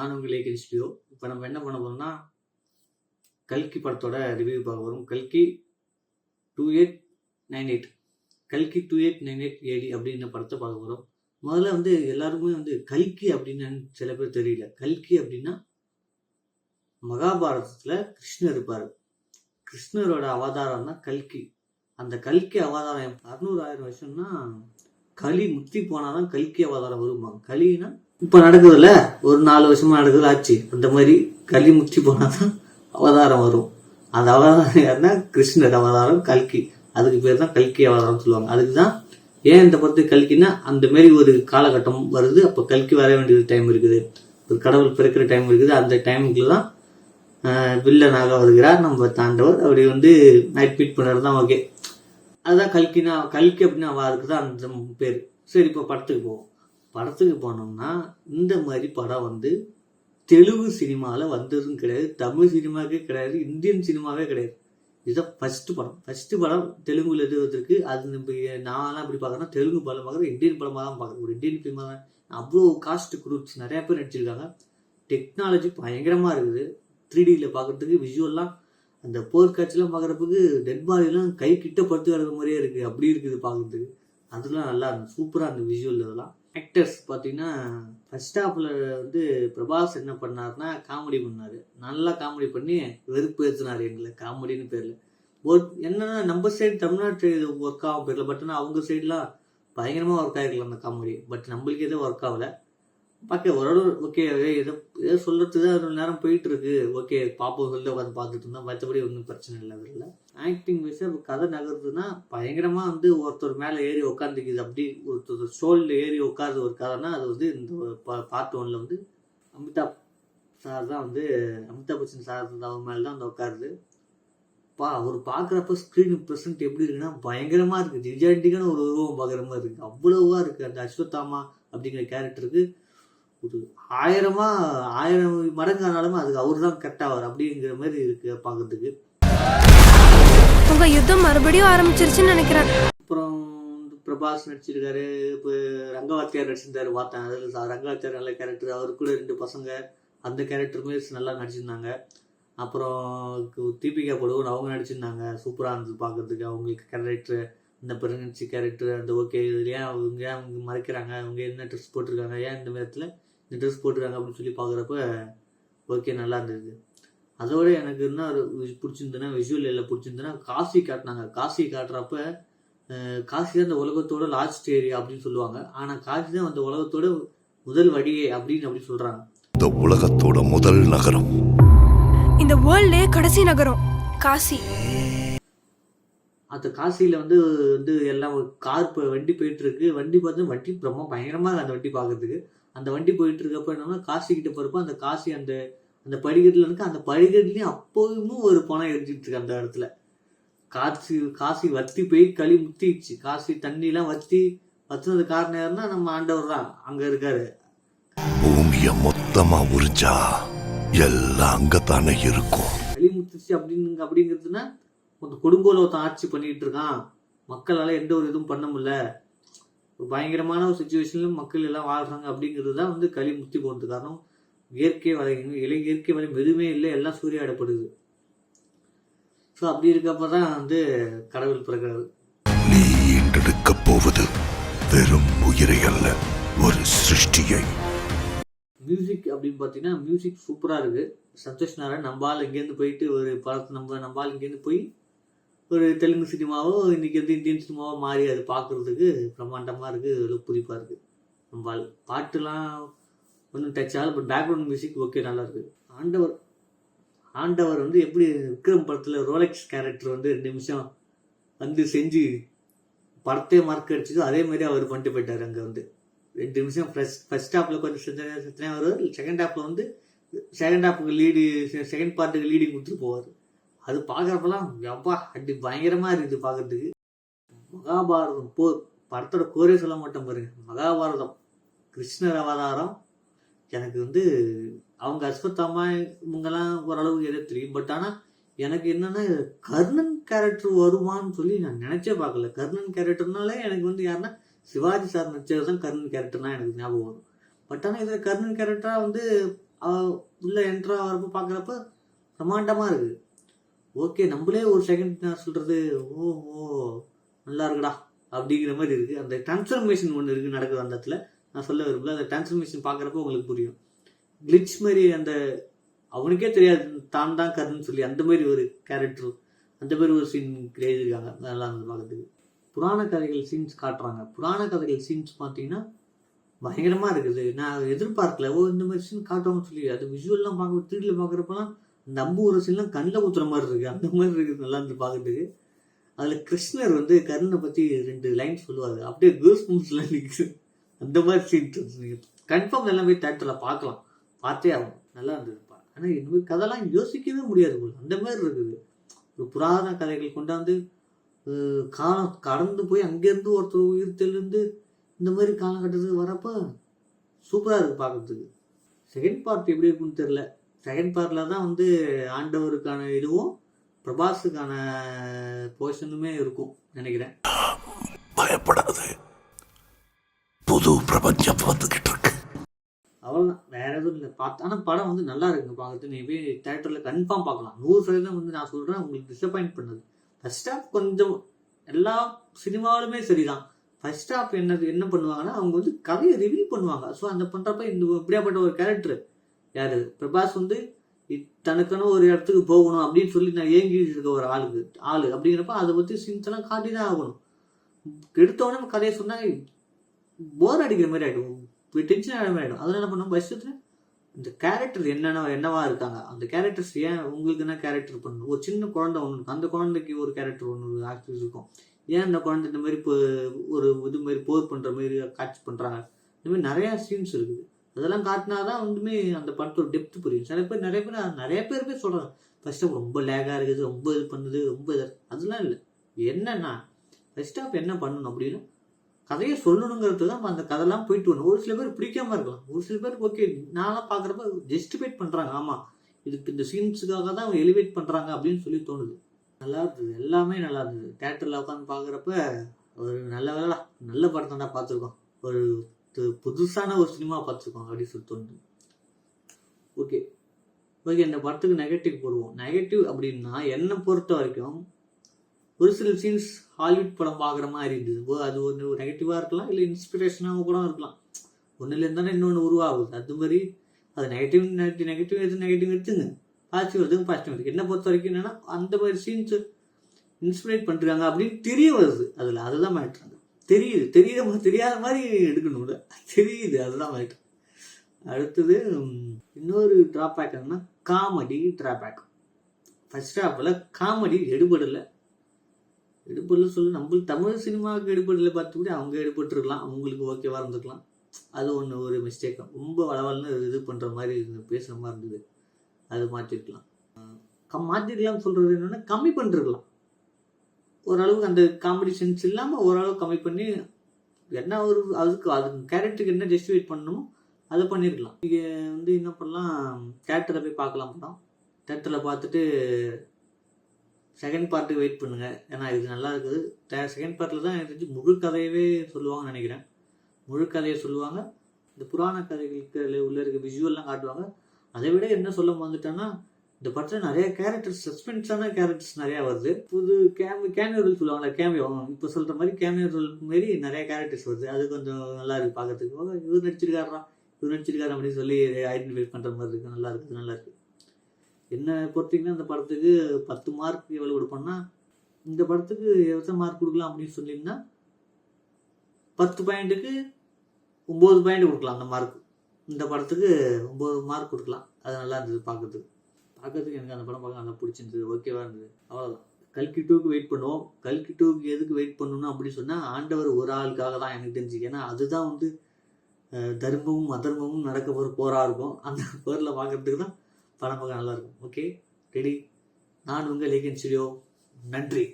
நான் உங்கள் ஹெச்பிஓ. இப்போ நம்ம என்ன பண்ண போறோம்னா, கல்கி படத்தோட ரிவ்யூ பார்க்க போகிறோம். கல்கி 2898 கல்கி 2898 ஏடி அப்படின்ற படத்தை பார்க்க போகிறோம். முதல்ல எல்லாருக்குமே கல்கி அப்படின்னு சில பேர் தெரியல. கல்கி அப்படின்னா மகாபாரதத்தில் கிருஷ்ணர் இருப்பார். கிருஷ்ணரோட அவதாரம் தான் கல்கி. அந்த கல்கி அவதாரம் 600,000 வருஷம்னா களி முத்தி போனாதான் கல்கி அவதாரம் வருவாங்க. களினா இப்ப நடக்குதுல்ல, ஒரு 4 வருஷமா நடக்குது ஆச்சு. அந்த மாதிரி களி முத்தி போனாதான் அவதாரம் வரும். அந்த அவதாரம் யாருன்னா கிருஷ்ணர் அவதாரம் கல்கி. அதுக்கு பேர் தான் கல்கி அவதாரம் சொல்லுவாங்க. அதுக்குதான் ஏன் இந்த படத்து கல்கின்னா அந்த மாதிரி ஒரு காலகட்டம் வருது. அப்ப கல்கி வர வேண்டியது டைம் இருக்குது, ஒரு கடவுள் பிறக்கிற டைம் இருக்குது. அந்த டைமுக்குள்ள தான் வில்லனாக வருகிறார் நம்ம தாண்டவர். அப்படி நைட் மீட் பண்ணுறது தான் ஓகே. அதுதான் கல்கினா. கல்கி அப்படின்னு அதுக்கு தான் அந்த பேர். சரி, இப்போ படத்துக்கு போவோம். படத்துக்கு போனோம்னா இந்த மாதிரி படம் தெலுங்கு சினிமாவில் வந்ததும் கிடையாது, தமிழ் சினிமாவுக்கே கிடையாது, இந்தியன் சினிமாவே கிடையாது. இதுதான் ஃபர்ஸ்ட் படம் தெலுங்குல வந்திருக்கு. அது நான்லாம் எப்படி பார்க்குறேன்னா, தெலுங்கு படம் பார்க்குறேன், இந்தியன் படமாக தான் பார்க்குறேன். ஒரு இந்தியன் ஃபிலிமாக தான். அவ்வளோ காஸ்ட் குரூப்ஸ் நிறைய பேர் நடிச்சிருக்காங்க. டெக்னாலஜி பயங்கரமாக இருக்குது. 3Dயில் பார்க்குறதுக்கு விஷுவல்லாம் அந்த போர்க்காட்சிலாம் பார்க்குறதுக்கு டெட் பாடிலாம் கை கிட்ட படுத்து கிடக்கிற மாதிரியே இருக்குது. அப்படி இருக்குது பார்க்குறதுக்கு. அதெல்லாம் நல்லா இருந்துச்சு, சூப்பராக இருந்தது விஷுவல். இதெல்லாம் ஆக்டர்ஸ் பார்த்தீங்கன்னா, ஃபர்ஸ்ட் ஹாஃபில் பிரபாஸ் என்ன பண்ணார்னா காமெடி பண்ணார். நல்லா காமெடி பண்ணி வெறுப்பு ஏற்றினார் எங்களை காமெடின்னு பேரில். என்னன்னா நம்ம சைடு தமிழ்நாட்டு சைடு ஒர்க் ஆகும் பேரில், பட் ஆனால் அவங்க சைட்லாம் பயங்கரமாக ஒர்க் ஆகிருக்கலாம் அந்த காமெடி. பட் நம்மளுக்கு எதுவும் ஒர்க் ஆகலை. பார்க்க ஓரளவு ஓகே. ஏதோ சொல்றதுக்கு தான் நேரம் போயிட்டு இருக்கு. ஓகே, பாப்போம் சொல்லி உட்காந்து பார்த்துட்டு இருந்தோம். மற்றபடி ஒன்றும் பிரச்சனை இல்லை. அதில் ஆக்டிங் வைஸாக கதை நகருதுன்னா பயங்கரமா ஒருத்தர் மேலே ஏறி உட்காந்துக்குது. அப்படி ஒருத்தர் ஸ்டோலில் ஏறி உட்காருது ஒரு கதைன்னா அது இந்த பார்ட் 1ல் அமிதாப் சார் தான் அமிதாப் பச்சன் சார் அவர் மேலே தான் உட்காருது. அவர் பார்க்குறப்ப ஸ்க்ரீன் ப்ரெசன்ட் எப்படி இருக்குன்னா பயங்கரமா இருக்கு. ஜிஜாண்டிக்கான ஒரு உருவம் பார்க்குற மாதிரி இருக்கு. அவ்வளவா இருக்கு. அந்த அஸ்வத்தாமா அப்படிங்கிற கேரக்டருக்கு ஒரு 1000 மடங்கு ஆனாலுமே அதுக்கு அவர் தான் கரெக்டாக அப்படிங்கிற மாதிரி இருக்கு பார்க்கறதுக்கு. உங்க யுத்தம் மறுபடியும் ஆரம்பிச்சிருச்சுன்னு நினைக்கிறேன். அப்புறம் பிரபாஸ் நடிச்சிருக்காரு. இப்போ ரங்கவாத்தியார் நடிச்சிருந்தாரு பார்த்தேன். அதில் ரங்கவாத்தியார் நல்ல கேரக்டர். அவரு கூட 2 பசங்க, அந்த கேரக்டருமே நல்லா நடிச்சிருந்தாங்க. அப்புறம் தீபிகா படுகோன் அவங்க நடிச்சிருந்தாங்க. சூப்பராக இருந்தது பார்க்கறதுக்கு. அவங்களுக்கு கேரக்டர், இந்த பிரெக்னன்சி கேரக்டர், அந்த ஓகே ஏன் அவங்க மறைக்கிறாங்க, அவங்க என்ன ட்ரெஸ் போட்டிருக்காங்க, ஏன் இந்த நேரத்தில் இந்த ட்ரெஸ் போட்டிருக்காங்க அப்படின்னு சொல்லி பார்க்குறப்ப ஓகே நல்லா இருந்தது. அதோட எனக்கு என்ன பிடிச்சிருந்ததுன்னா, விஷுவல் எல்லாம் பிடிச்சிருந்ததுன்னா காசி காட்டினாங்க. காசி காட்டுறப்ப காசி தான் இந்த உலகத்தோட லாஸ்ட் ஏரியா அப்படின்னு சொல்லுவாங்க. ஆனால் காசி தான் அந்த உலகத்தோட முதல் வழியே அப்படின்னு சொல்றாங்க. இந்த உலகத்தோட முதல் நகரம், இந்த வேர்ல்ட்லே கடைசி நகரம் காசி. அந்த காசியில் எல்லாம் ஒரு கார் வண்டி போயிட்டு இருக்கு. வண்டி வண்டி ரொம்ப பயங்கரமாக அந்த வண்டி பார்க்கறதுக்கு. அந்த வண்டி போயிட்டு இருக்கப்ப என்னன்னா, காசி கிட்ட போறப்ப அந்த காசி அந்த படிக்கட்டுல இருக்கு. அந்த படிக்கட்டுலயும் அப்போதும் ஒரு பணம் எரிஞ்சிட்டு இருக்கு அந்த இடத்துல. காசி வத்தி போய் களி முத்திடுச்சு. காசி தண்ணி எல்லாம் வத்துனது காரணம் யாருன்னா நம்ம ஆண்டவர் தான் அங்க இருக்காரு. பூமிய மொத்தமா உறிஞ்சா எல்லாம் அங்கத்தானே இருக்கும். களி முத்திச்சு அப்படிங்கிறதுனா கொடுங்கோல ஒருத்தன் ஆட்சி பண்ணிட்டு இருக்கான். மக்களால எந்த ஒரு இதுவும் பண்ண முடியல. ஒரு பயங்கரமான ஒரு சுச்சுவேஷன்ல மக்கள் எல்லாம் வாழ்றாங்க. அப்படிங்கிறது தான் களி முத்தி போனது காரணம். இயற்கை வளம் எதுவுமே இல்லை, எல்லாம் சூறையாடப்படுது. ஸோ அப்படி இருக்கப்பதான் கடவுள் பிறக்கிறாரு. நீ ஈண்டெடுக்க போவது வெறும் உயிரை அல்ல, ஒரு சிருஷ்டியை. மியூசிக் அப்படின்னு பார்த்தீங்கன்னா, மியூசிக் சூப்பராக இருக்கு. சந்தோஷ் நாராயண் நம்பால் இங்கேருந்து போயிட்டு ஒரு படத்தை நம்பால் இங்கேருந்து போய் ஒரு தெலுங்கு சினிமாவோ இன்னைக்கு இந்தியன் சினிமாவோ மாறி அது பார்க்கறதுக்கு பிரம்மாண்டமாக இருக்குது, புதிப்பாக இருக்குது. நம்பால் பாட்டுலாம் ஒன்றும் டச் ஆகல. பட் பேக்ரவுண்ட் மியூசிக் ஓகே நல்லா இருக்கு. ஆண்டவர் எப்படி விக்ரம் படத்தில் ரோலெக்ஸ் கேரக்டர் 2 நிமிஷம் செஞ்சு படத்தையே மார்க் அடிச்சதோ அதே மாதிரி அவர் பண்ணிட்டு போயிட்டார். அங்கே 2 நிமிஷம் ஃபர்ஸ்ட் ஹாஃப்ல கொஞ்சம் செஞ்சா வருவார். செகண்ட் ஹாஃப்ல செகண்ட் ஹாஃபுக்கு செகண்ட் பார்ட்டுக்கு லீடிங் கொடுத்துட்டு போவார். அது பார்க்குறப்பெல்லாம் அப்பா அப்படி பயங்கரமா இருக்குது பார்க்கறதுக்கு. மகாபாரதம் போர் படத்தோட கோரே சொல்ல மாட்டோம் பாருங்க. மகாபாரதம் கிருஷ்ணர் அவதாரம் எனக்கு அவங்க அஸ்வத்தாமா இவங்கெல்லாம் ஓரளவுக்கு எதோ தெரியும். பட் ஆனால் எனக்கு என்னன்னா கர்ணன் கேரக்டர் வருமானு சொல்லி நான் நினைச்சே பார்க்கல. கர்ணன் கேரக்டர்னாலே எனக்கு யாருன்னா சிவாஜி சார் நடிச்சது தான் கர்ணன் கேரக்டர்னா எனக்கு ஞாபகம் வரும். பட் ஆனால் இதில் கர்ணன் கேரக்டராக உள்ள என்ட்ரா வரப்போ பார்க்குறப்ப பிரமாண்டமாக இருக்குது. ஓகே, நம்மளே ஒரு செகண்ட் நான் சொல்கிறது ஓ நல்லா இருக்குடா அப்படிங்கிற மாதிரி இருக்குது. அந்த டிரான்ஸ்ஃபர்மேஷன் ஒன்று இருக்குது நடக்குது அந்த இடத்துல. நான் சொல்ல விரும்பல, அந்த டிரான்ஸ்ஃபர்மேஷன் பார்க்குறப்போ உங்களுக்கு புரியும். கிளிட்ச் மாதிரி அந்த அவனுக்கே தெரியாது தான் தான் கருன்னு சொல்லி அந்த மாதிரி ஒரு கேரக்டர், அந்த மாதிரி ஒரு சீன் எழுதியிருக்காங்க. நல்லா இருந்தது பார்க்கறதுக்கு. புராண கதைகள் சீன்ஸ் காட்டுறாங்க. புராண கதைகள் சீன்ஸ் பார்த்தீங்கன்னா பயங்கரமாக இருக்குது. நான் எதிர்பார்க்கல இந்த மாதிரி சீன் காட்டுவாங்கன்னு சொல்லி. அது விஷுவல்லாம் பார்க்க 3D பார்க்குறப்பலாம் அந்த அம்பு ஒரு சீன்லாம் கண்ணில் ஊற்றுற மாதிரி இருக்குது. அந்த மாதிரி இருக்குது, நல்லா இருந்து பார்க்கறதுக்கு. அதில் கிருஷ்ணர் வந்து கருணை பற்றி 2 லைன் சொல்லுவாங்க, அப்படியே கூஸ் பம்ப்ஸ்லாம் நிற்குது. அந்த மாதிரி சீன்ஸ் நீங்கள் கன்ஃபார்ம் எல்லாம் போய் தேட்டரில் பார்க்கலாம், பார்த்தே ஆகும். நல்லா இருந்ததுப்பா. ஆனால் இந்த மாதிரி கதைலாம் யோசிக்கவே முடியாது போல், அந்த மாதிரி இருக்குது. ஒரு புராதன கதைகள் கொண்டாந்து காலம் கடந்து போய் அங்கேருந்து ஒருத்தர் உயிர் தெளிந்து இந்த மாதிரி காலகட்டத்துக்கு வரப்போ சூப்பராக இருக்குது பார்க்குறதுக்கு. செகண்ட் பார்ட் எப்படி இருக்குன்னு தெரில. செகண்ட் பார்ட்டில் தான் வந்து ஆண்டவருக்கான இதுவும் பிரபாஸுக்கான போர்ஷனுமே இருக்கும் நினைக்கிறேன். பயப்படாது, புது பிரபஞ்சம் வந்துகிட்டு இருக்கு. அவ்வளோதான், வேற எதுவும் இல்லை. ஆனால் படம் வந்து நல்லா இருக்குங்க பார்க்குறது. நீ போய் தேட்டரில் கன்ஃபார்ம் பார்க்கலாம். 100% வந்து நான் சொல்கிறேன், உங்களுக்கு டிசப்பாயிண்ட் பண்ணது. ஃபர்ஸ்ட் ஹாஃப் கொஞ்சம் எல்லா சினிமாவிலுமே சரிதான். ஃபர்ஸ்ட் ஹாஃப் என்ன பண்ணுவாங்கன்னா அவங்க வந்து கதையை ரிவ்யூ பண்ணுவாங்க. ஸோ அந்த பண்ணுறப்ப இந்த இப்படியாப்பட்ட ஒரு கேரக்டர் யார் பிரபாஸ் வந்து தனக்கான ஒரு இடத்துக்கு போகணும் அப்படின்னு சொல்லி நான் ஏங்கிட்டு இருக்க ஒரு ஆள் அப்படிங்கிறப்ப அதை பற்றி சீன்ஸ் எல்லாம் காட்டி தான் ஆகணும். எடுத்தோடனே நம்ம கதையை சொன்னால் போர் அடிக்கிற மாதிரி ஆகிடும், டென்ஷன் ஆகிற மாதிரி ஆகிடும். அதனால என்ன பண்ணுவோம், பட்சத்தில் இந்த கேரக்டர் என்னவா இருக்காங்க, அந்த கேரக்டர்ஸ் ஏன் உங்களுக்கு என்ன கேரக்டர் பண்ணணும். ஒரு சின்ன குழந்தை ஒன்று இருக்கும், அந்த குழந்தைக்கு ஒரு கேரக்டர் ஒன்று ஆக்டிவிஸ் இருக்கும். ஏன் அந்த குழந்தை இந்த மாதிரி ஒரு இது மாதிரி போர் பண்ணுற மாதிரி காட்சி பண்ணுறாங்க. இந்த மாதிரி நிறையா சீன்ஸ் இருக்குது. அதெல்லாம் காட்டினாதான் வந்துமே அந்த படத்தோட டெப்த் புரியும். நிறைய பேர் போய் சொல்கிறாங்க ஃபர்ஸ்ட் ஹாஃப் ரொம்ப லேகாக இருக்குது, ரொம்ப இது பண்ணுது, ரொம்ப அதெல்லாம் இல்லை. என்னன்னா ஃபர்ஸ்ட் ஹாஃப் என்ன பண்ணணும் அப்படின்னா கதையை சொல்லணுங்கிறது தான். அந்த கதையெல்லாம் போயிட்டு வரணும். ஒரு சில பேர் பிடிக்காம இருக்கலாம், ஒரு சில பேருக்கு ஓகே. நான்லாம் பார்க்குறப்ப ஜஸ்டிஃபைட் பண்ணுறாங்க, ஆமாம் இதுக்கு இந்த சீன்ஸுக்காக தான் அவங்க எலிவேட் பண்ணுறாங்க அப்படின்னு சொல்லி தோணுது. நல்லா இருந்தது, எல்லாமே நல்லா இருந்தது. தேட்டரில் உட்காந்து பார்க்குறப்ப ஒரு நல்ல படத்தை தான் பார்த்துருக்கோம், ஒரு புதுசான ஒரு சினிமா பார்த்துருக்கோம் அப்படின்னு சொல்லி தோணுது. ஓகே, இந்த படத்துக்கு நெகட்டிவ் போடுவோம். நெகட்டிவ் அப்படின்னா என்னை பொறுத்த வரைக்கும் ஒரு சில சீன்ஸ் ஹாலிவுட் படம் பார்க்குற மாதிரி இருந்தது. அது ஒன்று நெகட்டிவாக இருக்கலாம், இல்லை இன்ஸ்பிரேஷனாக கூட இருக்கலாம். ஒன்றுலேருந்து தானே இன்னொன்று உருவாகுது. அது மாதிரி அது நெகட்டிவ் எடுத்துங்க, பாசிட்டிவ் எடுத்துங்க, பாசிட்டிவ் எடுத்துங்க. என்னை பொறுத்த வரைக்கும் என்னென்னா அந்த மாதிரி சீன்ஸ் இன்ஸ்பிரேட் பண்ணுறாங்க அப்படின்னு தெரிய வருது. அதுதான் மேட்ரு. தெரியாத மாதிரி எடுக்கணும்ல, தெரியுது, அதுதான் மேட்ரு. அடுத்தது இன்னொரு ட்ராபேக் என்னன்னா காமெடி ட்ராபேக். ஃபர்ஸ்ட் ஹாஃபில் காமெடி எடுபடலை சொல்லி நம்மளுக்கு தமிழ் சினிமாவுக்கு எடுபடலை பார்த்துக்கூட அவங்க எடுபட்டுருக்கலாம், அவங்களுக்கு ஓகேவா இருந்துக்கலாம். அது ஒரு மிஸ்டேக். ரொம்ப வளவலன்னு இது பண்ணுற மாதிரி பேசுகிற மாதிரி இருந்தது. அது மாற்றிருக்கலாம். சொல்கிறது என்னென்னா கம்மி பண்ணிருக்கலாம் ஓரளவுக்கு. அந்த காமெடி சென்ஸ் இல்லாமல் ஓரளவு கம்மி பண்ணி என்ன அது கேரக்டருக்கு என்ன ஜஸ்டிஃபைட் பண்ணணுமோ அதை பண்ணியிருக்கலாம். நீங்கள் வந்து என்ன பண்ணலாம், தேட்டரில் போய் பார்க்கலாம் படம். தேட்டரில் பார்த்துட்டு செகண்ட் பார்ட்டுக்கு வெயிட் பண்ணுங்கள். ஏன்னா இது நல்லா இருக்குது. செகண்ட் பார்ட்டில் தான் எனக்கு முழு கதையவே சொல்லுவாங்கன்னு நினைக்கிறேன். முழு கதையை சொல்லுவாங்க. இந்த புராண கதைகளுக்கு உள்ள இருக்க விஷுவல்லாம் காட்டுவாங்க. அதை விட என்ன சொல்ல வந்துட்டேன்னா இந்த படத்தில் நிறைய கேரக்டர்ஸ், சஸ்பென்ஸான கேரக்டர்ஸ் நிறையா வருது. புது கேமியோ ரோல் சொல்லுவாங்களா, கேமியோ இப்போ சொல்கிற மாதிரி கேமியோ ரோல் மாரி நிறைய கேரக்டர்ஸ் வருது. அது கொஞ்சம் நல்லா இருக்குது பார்க்கறதுக்கு. இவர் நடிச்சிருக்காரு அப்படின்னு சொல்லி ஐடென்டிஃபை பண்ணுற மாதிரி இருக்குது. நல்லா இருக்குது. என்ன பொறுத்தீங்கன்னா இந்த படத்துக்கு 10 மார்க் எவ்வளோ கொடுப்போம்னா, இந்த படத்துக்கு எவ்வளோ மார்க் கொடுக்கலாம் அப்படின்னு சொல்லிங்கன்னா 10 பாயிண்ட்டுக்கு 9 பாயிண்ட் கொடுக்கலாம். அந்த மார்க் இந்த படத்துக்கு 9 மார்க் கொடுக்கலாம். அது நல்லா இருந்தது பார்க்கறதுக்கு. எனக்கு அந்த படம் பார்க்க நல்லா பிடிச்சிருந்தது, ஓகேவா இருந்தது. அவ்வளோதான். கல்கி 2க்கு வெயிட் பண்ணுவோம். கல்கி 2க்கு எதுக்கு வெயிட் பண்ணணும் அப்படின்னு சொன்னால் ஆண்டவர் ஒரு ஆளுக்காக தான் எனக்கு தெரிஞ்சு. ஏன்னா அதுதான் வந்து தர்மமும் அதர்மமும் நடக்க போராக இருக்கும். அந்த போரில் பார்க்கறதுக்கு தான் படம் பார்க்க நல்லாயிருக்கும். Okay, ready. நான் உங்கள் லேகன் ஸ்டுடியோ. நன்றி.